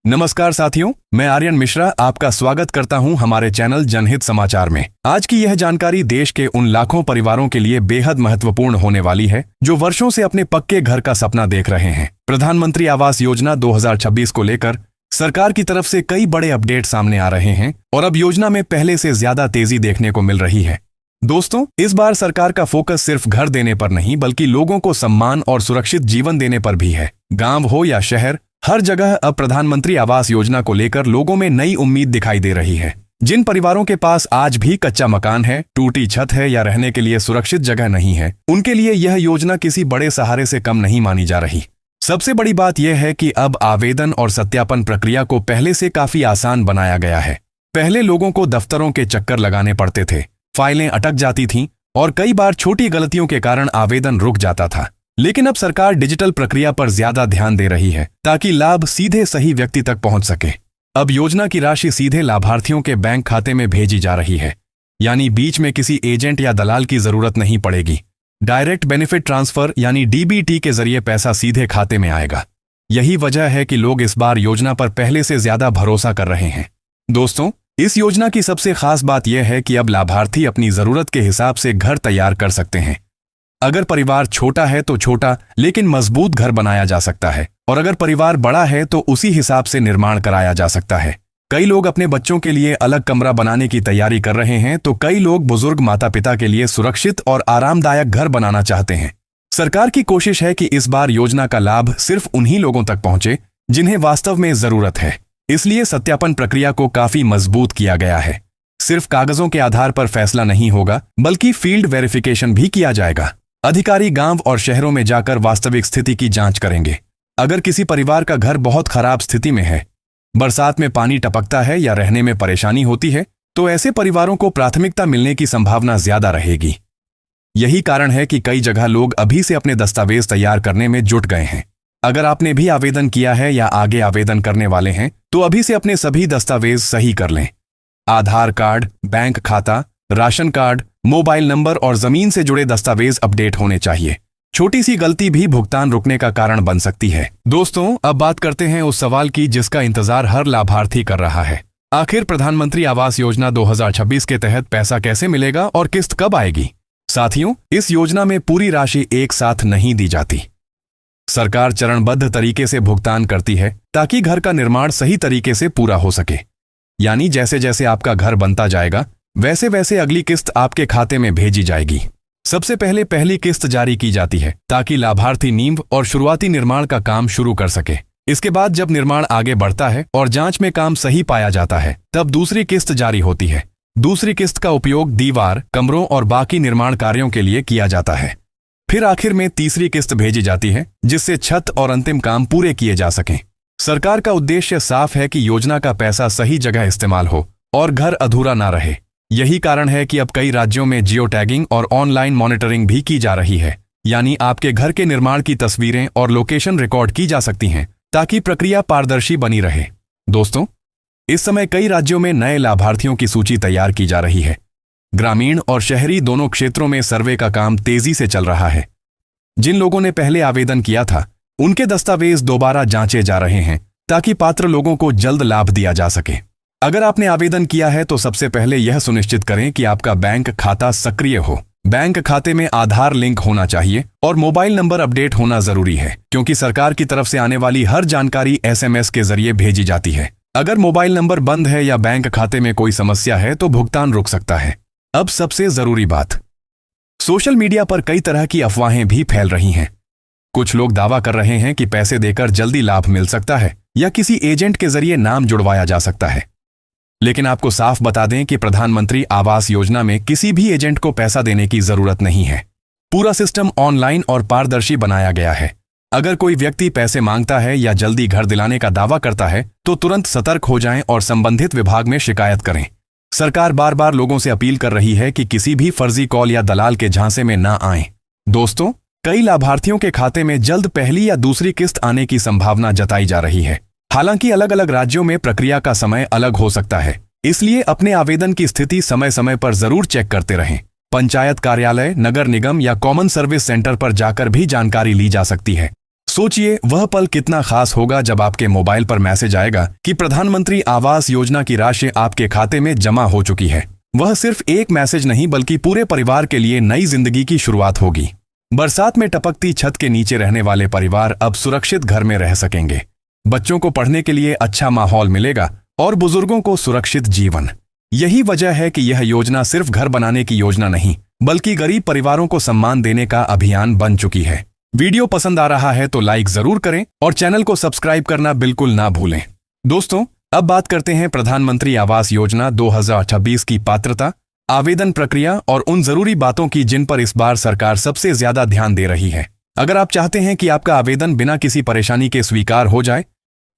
नमस्कार साथियों, मैं आर्यन मिश्रा आपका स्वागत करता हूं हमारे चैनल जनहित समाचार में। आज की यह जानकारी देश के उन लाखों परिवारों के लिए बेहद महत्वपूर्ण होने वाली है जो वर्षों से अपने पक्के घर का सपना देख रहे हैं। प्रधानमंत्री आवास योजना 2026 को लेकर सरकार की तरफ से कई बड़े अपडेट सामने आ रहे हैं और अब योजना में पहले से ज्यादा तेजी देखने को मिल रही है। दोस्तों, इस बार सरकार का फोकस सिर्फ घर देने पर नहीं बल्कि लोगों को सम्मान और सुरक्षित जीवन देने पर भी है। गांव हो या शहर, हर जगह अब प्रधानमंत्री आवास योजना को लेकर लोगों में नई उम्मीद दिखाई दे रही है। जिन परिवारों के पास आज भी कच्चा मकान है, टूटी छत है या रहने के लिए सुरक्षित जगह नहीं है, उनके लिए यह योजना किसी बड़े सहारे से कम नहीं मानी जा रही। सबसे बड़ी बात यह है कि अब आवेदन और सत्यापन प्रक्रिया को पहले से काफी आसान बनाया गया है। पहले लोगों को दफ्तरों के चक्कर लगाने पड़ते थे, फाइलें अटक जाती थीं और कई बार छोटी गलतियों के कारण आवेदन रुक जाता था। लेकिन अब सरकार डिजिटल प्रक्रिया पर ज्यादा ध्यान दे रही है ताकि लाभ सीधे सही व्यक्ति तक पहुंच सके। अब योजना की राशि सीधे लाभार्थियों के बैंक खाते में भेजी जा रही है, यानी बीच में किसी एजेंट या दलाल की जरूरत नहीं पड़ेगी। डायरेक्ट बेनिफिट ट्रांसफर यानी डीबीटी के जरिए पैसा सीधे खाते में आएगा। यही वजह है कि लोग इस बार योजना पर पहले से ज्यादा भरोसा कर रहे हैं। दोस्तों, इस योजना की सबसे खास बात यह है कि अब लाभार्थी अपनी जरूरत के हिसाब से घर तैयार कर सकते हैं। अगर परिवार छोटा है तो छोटा लेकिन मजबूत घर बनाया जा सकता है, और अगर परिवार बड़ा है तो उसी हिसाब से निर्माण कराया जा सकता है। कई लोग अपने बच्चों के लिए अलग कमरा बनाने की तैयारी कर रहे हैं तो कई लोग बुजुर्ग माता पिता के लिए सुरक्षित और आरामदायक घर बनाना चाहते हैं। सरकार की कोशिश है कि इस बार योजना का लाभ सिर्फ उन्हीं लोगों तक पहुंचे जिन्हें वास्तव में जरूरत है। इसलिए सत्यापन प्रक्रिया को काफी मजबूत किया गया है। सिर्फ कागजों के आधार पर फैसला नहीं होगा बल्कि फील्ड वेरिफिकेशन भी किया जाएगा। अधिकारी गांव और शहरों में जाकर वास्तविक स्थिति की जांच करेंगे। अगर किसी परिवार का घर बहुत खराब स्थिति में है, बरसात में पानी टपकता है या रहने में परेशानी होती है, तो ऐसे परिवारों को प्राथमिकता मिलने की संभावना ज्यादा रहेगी। यही कारण है कि कई जगह लोग अभी से अपने दस्तावेज तैयार करने में जुट गए हैं। अगर आपने भी आवेदन किया है या आगे आवेदन करने वाले हैं तो अभी से अपने सभी दस्तावेज सही कर लें। आधार कार्ड, बैंक खाता, राशन कार्ड, मोबाइल नंबर और जमीन से जुड़े दस्तावेज अपडेट होने चाहिए। छोटी सी गलती भी भुगतान रुकने का कारण बन सकती है। दोस्तों, अब बात करते हैं उस सवाल की जिसका इंतजार हर लाभार्थी कर रहा है। आखिर प्रधानमंत्री आवास योजना 2026 के तहत पैसा कैसे मिलेगा और किस्त कब आएगी? साथियों, इस योजना में पूरी राशि एक साथ नहीं दी जाती। सरकार चरणबद्ध तरीके से भुगतान करती है ताकि घर का निर्माण सही तरीके से पूरा हो सके। यानी जैसे जैसे आपका घर बनता जाएगा वैसे वैसे अगली किस्त आपके खाते में भेजी जाएगी। सबसे पहले पहली किस्त जारी की जाती है ताकि लाभार्थी नींव और शुरुआती निर्माण का काम शुरू कर सके। इसके बाद जब निर्माण आगे बढ़ता है और जांच में काम सही पाया जाता है तब दूसरी किस्त जारी होती है। दूसरी किस्त का उपयोग दीवार, कमरों और बाकी निर्माण कार्यों के लिए किया जाता है। फिर आखिर में तीसरी किस्त भेजी जाती है जिससे छत और अंतिम काम पूरे किए जा सकें। सरकार का उद्देश्य साफ है कि योजना का पैसा सही जगह इस्तेमाल हो और घर अधूरा ना रहे। यही कारण है कि अब कई राज्यों में जियो टैगिंग और ऑनलाइन मॉनिटरिंग भी की जा रही है, यानी आपके घर के निर्माण की तस्वीरें और लोकेशन रिकॉर्ड की जा सकती हैं ताकि प्रक्रिया पारदर्शी बनी रहे। दोस्तों, इस समय कई राज्यों में नए लाभार्थियों की सूची तैयार की जा रही है। ग्रामीण और शहरी दोनों क्षेत्रों में सर्वे का काम तेजी से चल रहा है। जिन लोगों ने पहले आवेदन किया था उनके दस्तावेज दोबारा जांचे जा रहे हैं ताकि पात्र लोगों को जल्द लाभ दिया जा सके। अगर आपने आवेदन किया है तो सबसे पहले यह सुनिश्चित करें कि आपका बैंक खाता सक्रिय हो। बैंक खाते में आधार लिंक होना चाहिए और मोबाइल नंबर अपडेट होना जरूरी है, क्योंकि सरकार की तरफ से आने वाली हर जानकारी SMS के जरिए भेजी जाती है। अगर मोबाइल नंबर बंद है या बैंक खाते में कोई समस्या है तो भुगतान रुक सकता है। अब सबसे जरूरी बात, सोशल मीडिया पर कई तरह की अफवाहें भी फैल रही हैं। कुछ लोग दावा कर रहे हैं कि पैसे देकर जल्दी लाभ मिल सकता है या किसी एजेंट के जरिए नाम जुड़वाया जा सकता है। लेकिन आपको साफ बता दें कि प्रधानमंत्री आवास योजना में किसी भी एजेंट को पैसा देने की जरूरत नहीं है। पूरा सिस्टम ऑनलाइन और पारदर्शी बनाया गया है। अगर कोई व्यक्ति पैसे मांगता है या जल्दी घर दिलाने का दावा करता है तो तुरंत सतर्क हो जाएं और संबंधित विभाग में शिकायत करें। सरकार बार बार लोगों से अपील कर रही है कि किसी भी फर्जी कॉल या दलाल के झांसे में ना आएं। दोस्तों, कई लाभार्थियों के खाते में जल्द पहली या दूसरी किस्त आने की संभावना जताई जा रही है। हालांकि अलग अलग राज्यों में प्रक्रिया का समय अलग हो सकता है, इसलिए अपने आवेदन की स्थिति समय समय पर जरूर चेक करते रहें। पंचायत कार्यालय, नगर निगम या कॉमन सर्विस सेंटर पर जाकर भी जानकारी ली जा सकती है। सोचिए वह पल कितना खास होगा जब आपके मोबाइल पर मैसेज आएगा कि प्रधानमंत्री आवास योजना की राशि आपके खाते में जमा हो चुकी है। वह सिर्फ एक मैसेज नहीं बल्कि पूरे परिवार के लिए नई जिंदगी की शुरुआत होगी। बरसात में टपकती छत के नीचे रहने वाले परिवार अब सुरक्षित घर में रह सकेंगे। बच्चों को पढ़ने के लिए अच्छा माहौल मिलेगा और बुजुर्गों को सुरक्षित जीवन। यही वजह है कि यह योजना सिर्फ घर बनाने की योजना नहीं बल्कि गरीब परिवारों को सम्मान देने का अभियान बन चुकी है। वीडियो पसंद आ रहा है तो लाइक जरूर करें और चैनल को सब्सक्राइब करना बिल्कुल ना भूलें। दोस्तों, अब बात करते हैं प्रधानमंत्री आवास योजना 2026 की पात्रता, आवेदन प्रक्रिया और उन जरूरी बातों की जिन पर इस बार सरकार सबसे ज्यादा ध्यान दे रही है। अगर आप चाहते हैं कि आपका आवेदन बिना किसी परेशानी के स्वीकार हो जाए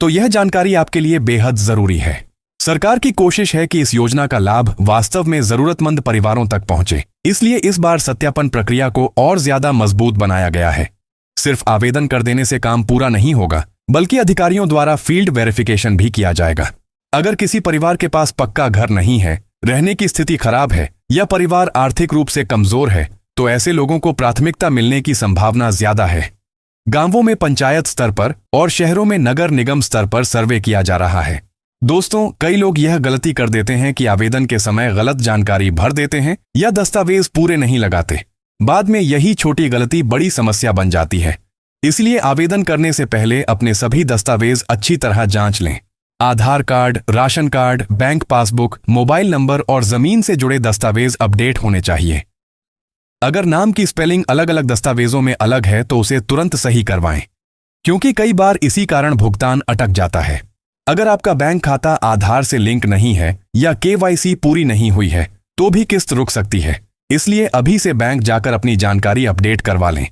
तो यह जानकारी आपके लिए बेहद जरूरी है। सरकार की कोशिश है कि इस योजना का लाभ वास्तव में जरूरतमंद परिवारों तक पहुंचे, इसलिए इस बार सत्यापन प्रक्रिया को और ज्यादा मजबूत बनाया गया है। सिर्फ आवेदन कर देने से काम पूरा नहीं होगा बल्कि अधिकारियों द्वारा फील्ड वेरिफिकेशन भी किया जाएगा। अगर किसी परिवार के पास पक्का घर नहीं है, रहने की स्थिति खराब है या परिवार आर्थिक रूप से कमजोर है तो ऐसे लोगों को प्राथमिकता मिलने की संभावना ज्यादा है। गांवों में पंचायत स्तर पर और शहरों में नगर निगम स्तर पर सर्वे किया जा रहा है। दोस्तों, कई लोग यह गलती कर देते हैं कि आवेदन के समय गलत जानकारी भर देते हैं या दस्तावेज पूरे नहीं लगाते। बाद में यही छोटी गलती बड़ी समस्या बन जाती है। इसलिए आवेदन करने से पहले अपने सभी दस्तावेज अच्छी तरह जांच लें। Aadhaar card, ration card, bank passbook, mobile number और जमीन से जुड़े दस्तावेज अपडेट होने चाहिए। अगर नाम की स्पेलिंग अलग अलग दस्तावेजों में अलग है तो उसे तुरंत सही करवाएं, क्योंकि कई बार इसी कारण भुगतान अटक जाता है। अगर आपका बैंक खाता आधार से लिंक नहीं है या KYC पूरी नहीं हुई है तो भी किस्त रुक सकती है। इसलिए अभी से बैंक जाकर अपनी जानकारी अपडेट करवा लें।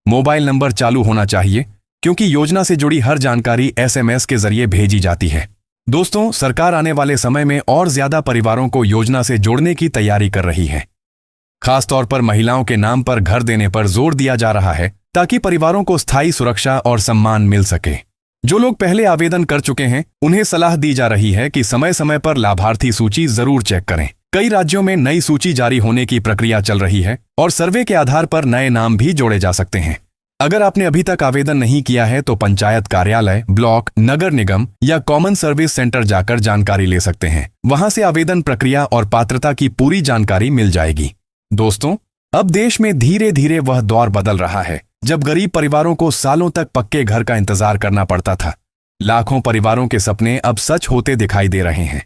मोबाइल नंबर चालू होना चाहिए क्योंकि योजना से जुड़ी हर जानकारी SMS के जरिए भेजी जाती है। दोस्तों, सरकार आने वाले समय में और ज्यादा परिवारों को योजना से जोड़ने की तैयारी कर रही है। खासतौर पर महिलाओं के नाम पर घर देने पर जोर दिया जा रहा है ताकि परिवारों को स्थायी सुरक्षा और सम्मान मिल सके। जो लोग पहले आवेदन कर चुके हैं उन्हें सलाह दी जा रही है कि समय समय पर लाभार्थी सूची जरूर चेक करें। कई राज्यों में नई सूची जारी होने की प्रक्रिया चल रही है और सर्वे के आधार पर नए नाम भी जोड़े जा सकते हैं। अगर आपने अभी तक आवेदन नहीं किया है तो पंचायत कार्यालय, ब्लॉक, नगर निगम या कॉमन सर्विस सेंटर जाकर जानकारी ले सकते हैं। वहां से आवेदन प्रक्रिया और पात्रता की पूरी जानकारी मिल जाएगी। दोस्तों, अब देश में धीरे धीरे वह दौर बदल रहा है जब गरीब परिवारों को सालों तक पक्के घर का इंतजार करना पड़ता था। लाखों परिवारों के सपने अब सच होते दिखाई दे रहे हैं।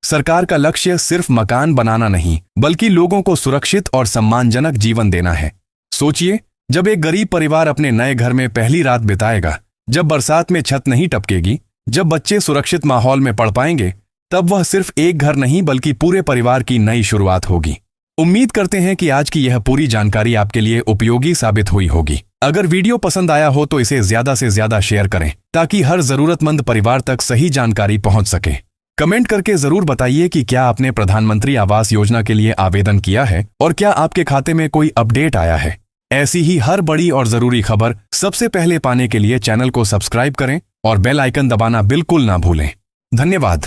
सरकार का लक्ष्य सिर्फ मकान बनाना नहीं बल्कि लोगों को सुरक्षित और सम्मानजनक जीवन देना है। सोचिए, जब एक गरीब परिवार अपने नए घर में पहली रात बिताएगा, जब बरसात में छत नहीं टपकेगी, जब बच्चे सुरक्षित माहौल में पढ़ पाएंगे, तब वह सिर्फ एक घर नहीं बल्कि पूरे परिवार की नई शुरुआत होगी। उम्मीद करते हैं कि आज की यह पूरी जानकारी आपके लिए उपयोगी साबित हुई होगी। अगर वीडियो पसंद आया हो तो इसे ज्यादा से ज्यादा शेयर करें ताकि हर जरूरतमंद परिवार तक सही जानकारी पहुंच सके। कमेंट करके जरूर बताइए कि क्या आपने प्रधानमंत्री आवास योजना के लिए आवेदन किया है और क्या आपके खाते में कोई अपडेट आया है। ऐसी ही हर बड़ी और जरूरी खबर सबसे पहले पाने के लिए चैनल को सब्सक्राइब करें और बेल आइकन दबाना बिल्कुल ना भूलें। धन्यवाद।